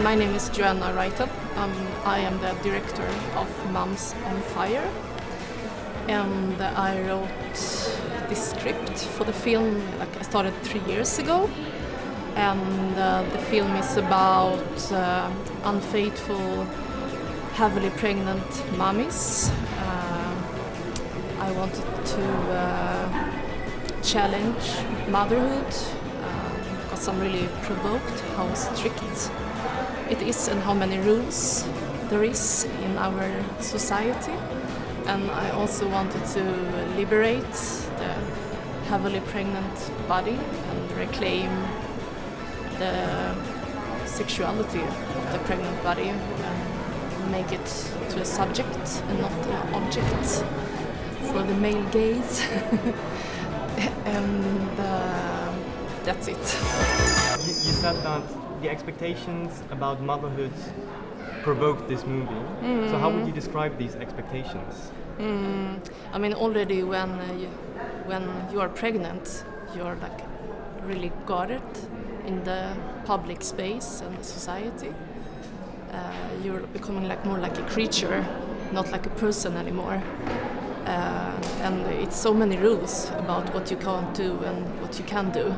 My name is Joanna Rytel. I am the director of Moms on Fire, and I wrote the script for the film. I started 3 years ago, and the film is about unfaithful, heavily pregnant mummies. I wanted to challenge motherhood because I'm really provoked how strict it is and how many rules there is in our society. And I also wanted to liberate the heavily pregnant body and reclaim the sexuality of the pregnant body and make it to a subject and not an object for the male gaze. And that's it. You said that the expectations about motherhood provoked this movie. So how would you describe these expectations? I mean, already when you are pregnant, you're like really guarded in the public space and society. You're becoming like more like a creature, not like a person anymore. And it's so many rules about what you can't do and what you can do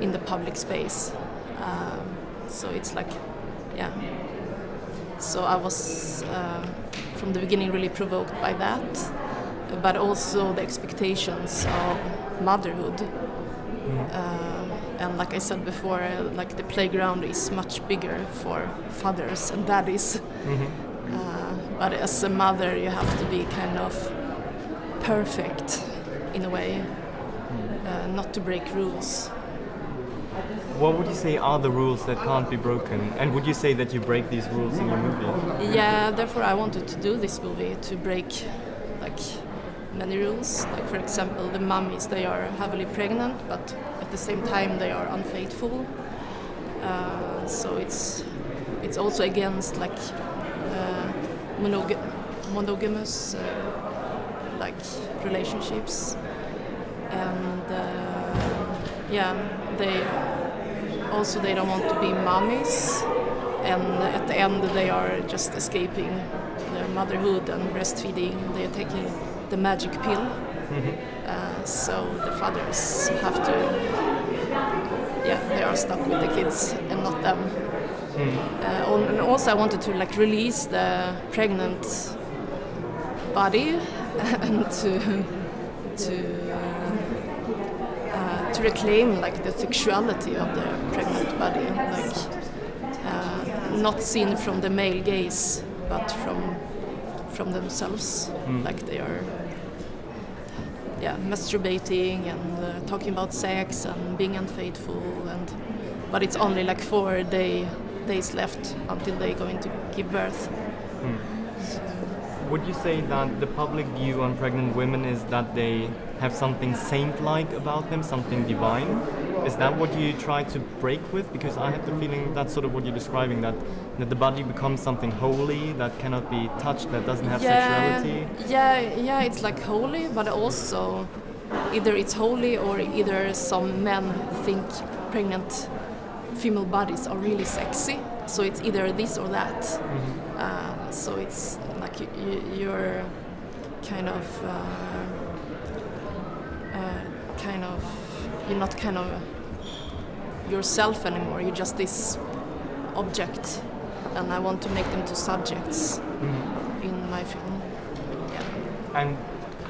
in the public space. So it's like, yeah. So I was from the beginning really provoked by that, but also the expectations of motherhood. And like I said before, like the playground is much bigger for fathers and daddies. But as a mother, you have to be kind of perfect in a way, not to break rules. What would you say are the rules that can't be broken? And would you say that you break these rules in your movie? Yeah, therefore I wanted to do this movie to break like many rules. Like for example, the mummies, they are heavily pregnant, but at the same time they are unfaithful. So it's also against like monogamous like relationships, and they don't want to be mummies, and at the end they are just escaping their motherhood and breastfeeding. They are taking the magic pill. So the fathers have to, they are stuck with the kids and not them. And also I wanted to like release the pregnant body and to reclaim like the sexuality of the pregnant body, like not seen from the male gaze, but from themselves, like they are masturbating and talking about sex and being unfaithful, but it's only like 4 days left until they're going to give birth. Would you say that the public view on pregnant women is that they have something saint-like about them, something divine? Is that what you try to break with? Because I have the feeling that's sort of what you're describing, that the body becomes something holy that cannot be touched, that doesn't have sexuality. Yeah, it's like holy, but also either it's holy or either some men think pregnant female bodies are really sexy. So it's either this or that. So it's like you're kind of you're not kind of yourself anymore. You're just this object, and I want to make them to subjects in my film. Yeah. And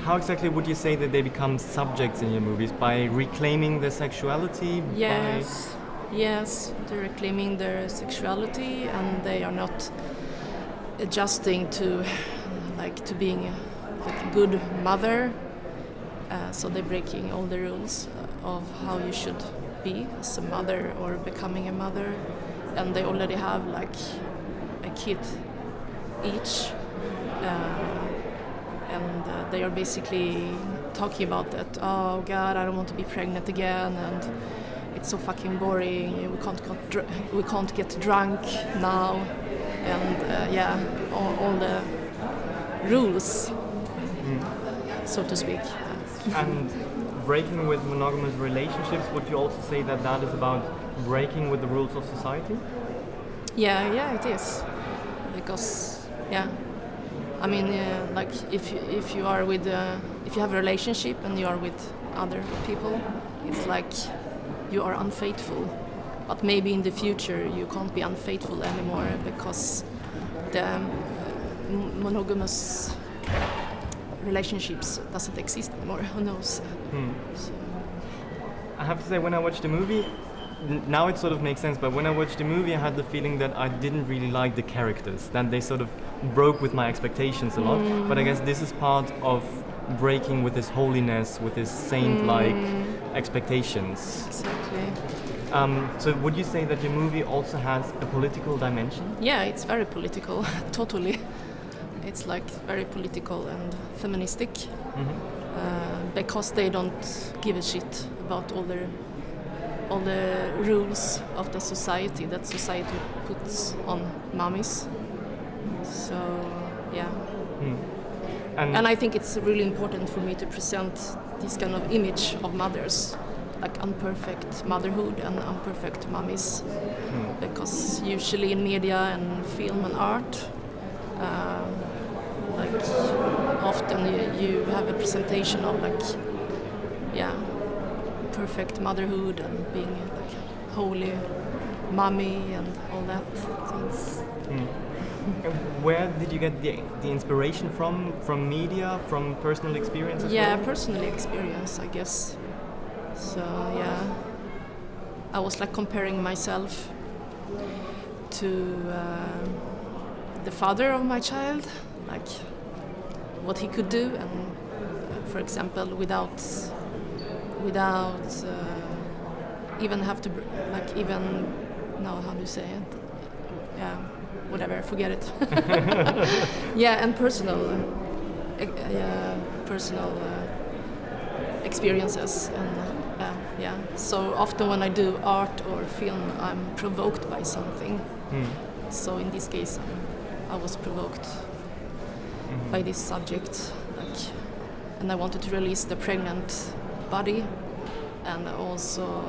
how exactly would you say that they become subjects in your movies? By reclaiming their sexuality? Yes, they're reclaiming their sexuality, and they are not adjusting to being a good mother. So they're breaking all the rules of how you should be as a mother or becoming a mother, and they already have like a kid each, and they are basically talking about that. Oh God, I don't want to be pregnant again, and it's so fucking boring. We can't get drunk now, and all the rules, so to speak. And breaking with monogamous relationships, would you also say that that is about breaking with the rules of society? Yeah, it is. Because, yeah, I mean, like if you are with, if you have a relationship and you are with other people, it's like you are unfaithful. But maybe in the future you can't be unfaithful anymore because the monogamous relationships doesn't exist anymore. Who knows? So. I have to say, when I watched the movie, now it sort of makes sense, but when I watched the movie I had the feeling that I didn't really like the characters, that they sort of broke with my expectations a lot. But I guess this is part of breaking with his holiness, with his saint-like expectations. Exactly. So would you say that your movie also has a political dimension? Yeah, it's very political, totally. It's like very political and feministic, because they don't give a shit about all the rules of the society that society puts on mummies. So yeah, and I think it's really important for me to present this kind of image of mothers, like imperfect motherhood and imperfect mummies, because usually in media and film and art, like often you have a presentation of like, yeah, perfect motherhood and being like holy mummy and all that things. Where did you get the inspiration from? From media, from personal experience as Yeah, well? personal experience, I guess. So yeah, I was like comparing myself to the father of my child, like what he could do, and for example, without even have to like even no, how do you say it? Yeah, whatever, forget it. Yeah, and personal experiences, and yeah. So often when I do art or film, I'm provoked by something. So in this case, I was provoked by this subject, like, and I wanted to release the pregnant body, and also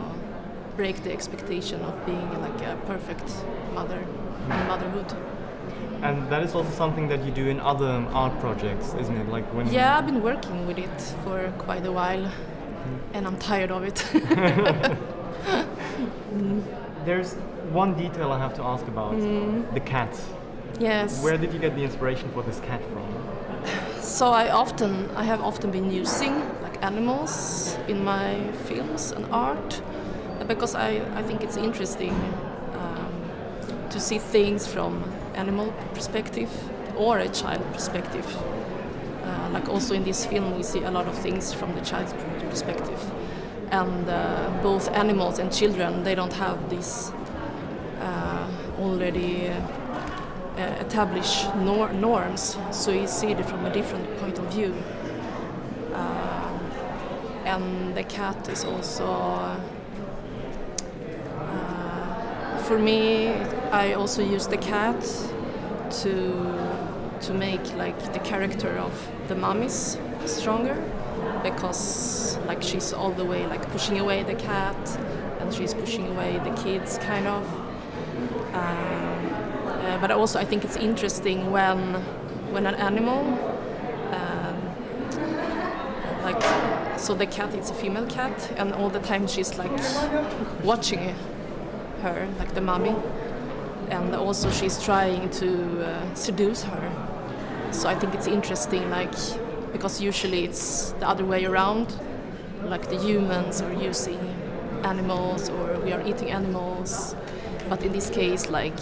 break the expectation of being like a perfect mother in motherhood. And that is also something that you do in other art projects, isn't it? Like when Yeah, I've been working with it for quite a while, and I'm tired of it. There's one detail I have to ask about, the cat. Yes. Where did you get the inspiration for this cat from? So I have often been using like animals in my films and art, because I think it's interesting to see things from animal perspective or a child perspective. Like also in this film we see a lot of things from the child's perspective, and both animals and children, they don't have this already established norms, so you see it from a different point of view. And the cat is also for me, I also use the cat to make like the character of the mummies stronger, because like she's all the way like pushing away the cat, and she's pushing away the kids kind of. But also I think it's interesting when an animal, like, so the cat is a female cat, and all the time she's like watching her, like the mummy, and also she's trying to seduce her. So I think it's interesting, like, because usually it's the other way around, like the humans are using animals or we are eating animals, but in this case, like,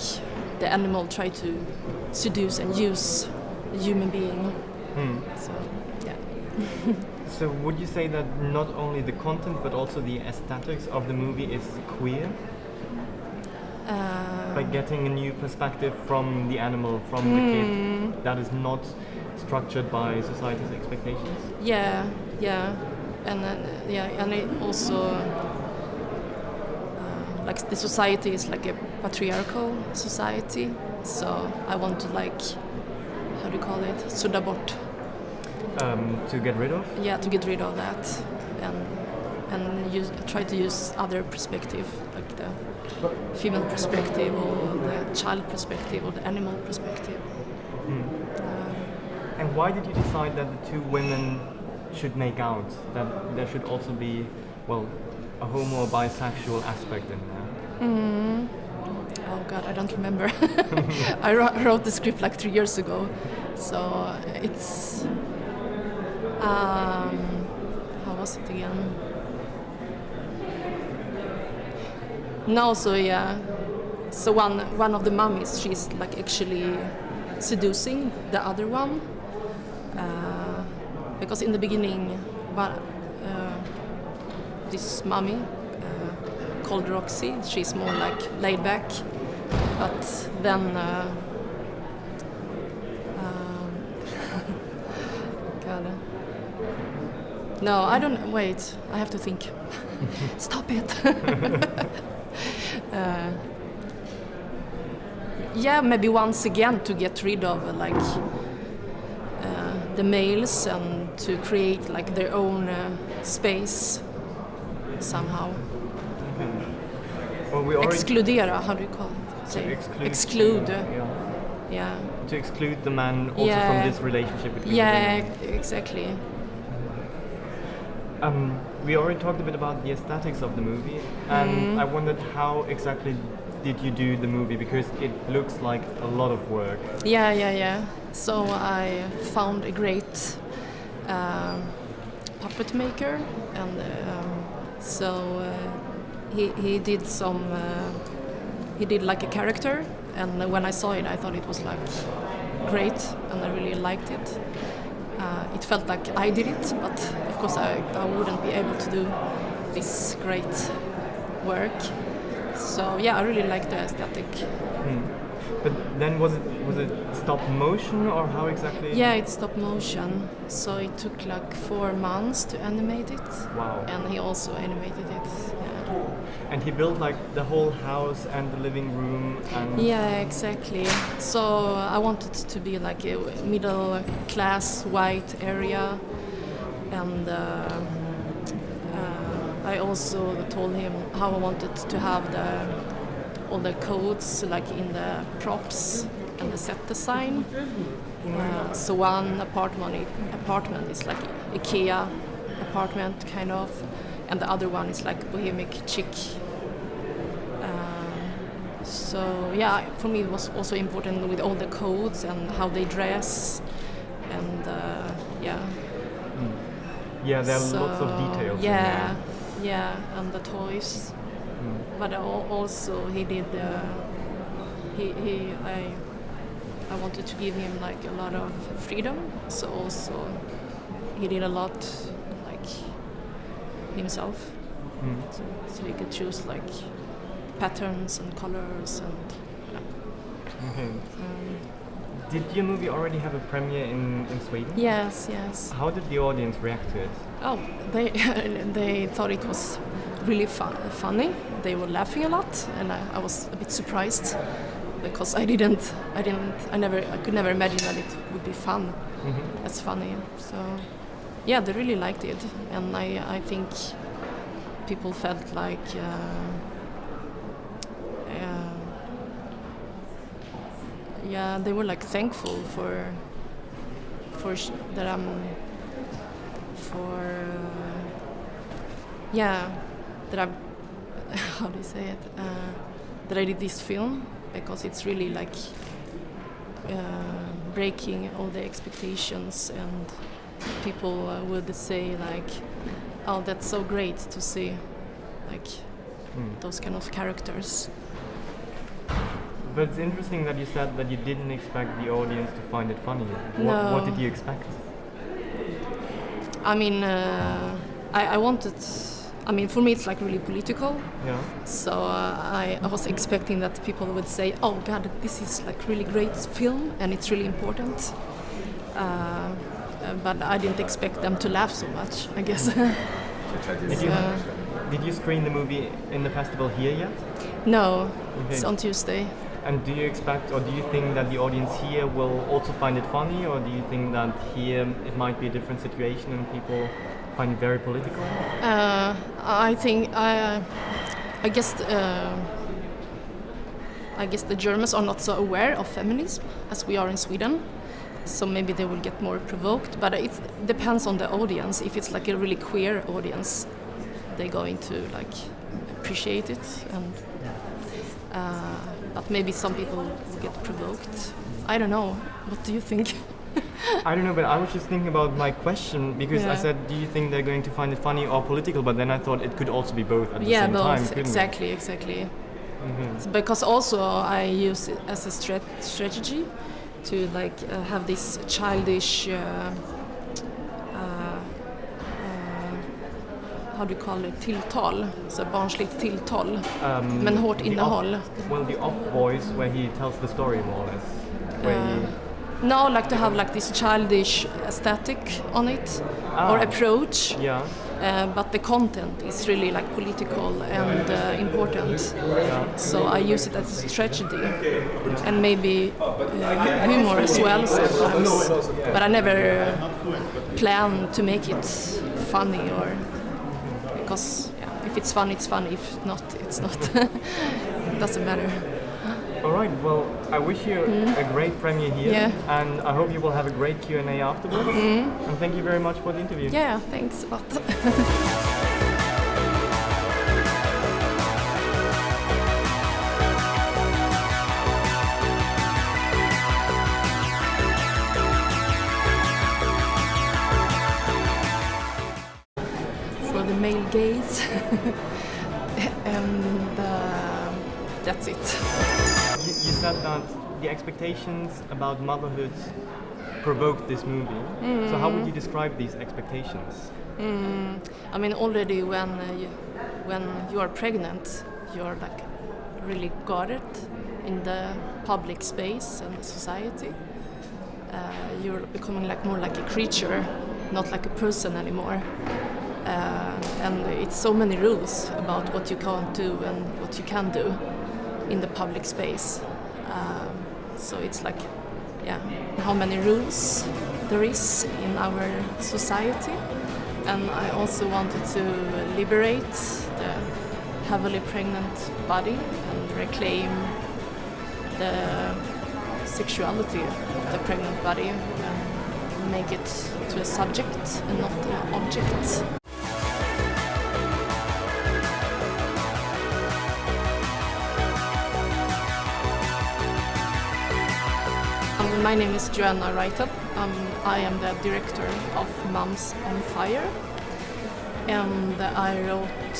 the animal try to seduce and use a human being. So yeah. So would you say that not only the content but also the aesthetics of the movie is queer? By getting a new perspective from the animal, from the kid, that is not structured by society's expectations? Yeah, and it also like the society is like a patriarchal society, so I want to, like, how do you call it, sudda bort. To get rid of? Yeah, to get rid of that, and and try to use other perspective, like the female perspective or the child perspective or the animal perspective. And why did you decide that the two women should make out? That there should also be, well, a homo or bisexual aspect in there? Oh God, I don't remember. I wrote the script like 3 years ago, so it's how was it again? No, so yeah, so one of the mummies, she's like actually seducing the other one, because in the beginning, this mummy called Roxy, she's more like laid back, but then God. No, I don't. Wait, I have to think. Stop it. Yeah, maybe once again to get rid of the males and to create like their own space somehow. Well, we already Excludera, how do you call it? Say, exclude. Yeah. To exclude the man also from this relationship between the women. Exactly. We already talked a bit about the aesthetics of the movie, and I wondered how exactly did you do the movie, because it looks like a lot of work. Yeah. So I found a great puppet maker, and he did he did like a character, and when I saw it I thought it was like great and I really liked it. It felt like I did it, but of course I wouldn't be able to do this great work. So yeah, I really liked the aesthetic. But then was it stop motion or how exactly? Yeah, it's stop motion. So it took like 4 months to animate it. Wow. And he also animated it. Yeah. And he built like the whole house and the living room and... Yeah, exactly. So I wanted to be like a middle class white area, and I also told him how I wanted to have all the codes like in the props and the set design. So one apartment is like IKEA apartment kind of, and the other one is like bohemic chic. So yeah, for me it was also important with all the codes and how they dress, and yeah. Yeah, there are lots of details. Yeah, yeah, and the toys. But also he did. I wanted to give him like a lot of freedom. So also he did a lot like himself. So he could choose like patterns and colors and. Yeah. Okay. Did your movie already have a premiere in Sweden? Yes. How did the audience react to it? Oh, they thought it was really funny. They were laughing a lot, and I was a bit surprised because I could never imagine that it would be fun. As funny. So yeah, they really liked it, and I think people felt like. Yeah, they were like thankful that I'm that I'm how do you say it, that I did this film, because it's really like breaking all the expectations, and people would say like, oh, that's so great to see like those kind of characters. But it's interesting that you said that you didn't expect the audience to find it funny. No. What did you expect? I mean, I wanted. I mean, for me, it's like really political. Yeah. So I was expecting that people would say, "Oh God, this is like really great film, and it's really important." But I didn't expect them to laugh so much, I guess. Did you screen the movie in the festival here yet? No, Okay. it's on Tuesday. And do you expect, or do you think that the audience here will also find it funny, or do you think that here it might be a different situation and people find it very political? I guess the Germans are not so aware of feminism as we are in Sweden, so maybe they will get more provoked. But it depends on the audience. If it's like a really queer audience, they're going to like appreciate it, and but maybe some people will get provoked. I don't know. What do you think? I don't know, but I was just thinking about my question because I said, do you think they're going to find it funny or political? But then I thought it could also be both at the same both. time. Exactly. Mm-hmm. Because also I use it as a strategy to like have this childish. How do you call it? Tilltal, så barnsligt tilltal, men hårt innehåll. The off voice where he tells the story more or less. No, like to have like this childish aesthetic on it or approach. Yeah. But the content is really like political and important. So I use it as a strategy and maybe humor as well sometimes. But I never plan to make it funny or because if it's fun, it's fun. If not, it's not. It doesn't matter. All right. Well, I wish you a great premiere here, and I hope you will have a great Q&A afterwards. And thank you very much for the interview. Yeah, thanks a lot. For the male gaze, and that's it. You said that the expectations about motherhood provoked this movie. So how would you describe these expectations? I mean, already when you are pregnant, you're like really guarded in the public space and society. You're becoming like more like a creature, not like a person anymore. And it's so many rules about what you can't do and what you can do in the public space. So it's like, how many rules there is in our society. And I also wanted to liberate the heavily pregnant body and reclaim the sexuality of the pregnant body and make it to a subject and not an object. My name is Joanna Rytel. I am the director of Moms on Fire, and I wrote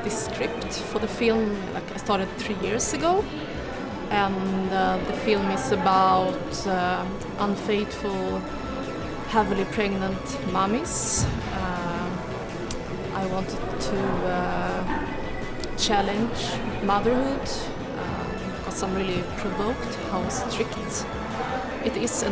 this script for the film. Like I started 3 years ago, and the film is about unfaithful, heavily pregnant mummies. I wanted to challenge motherhood because I'm really provoked how strict it is.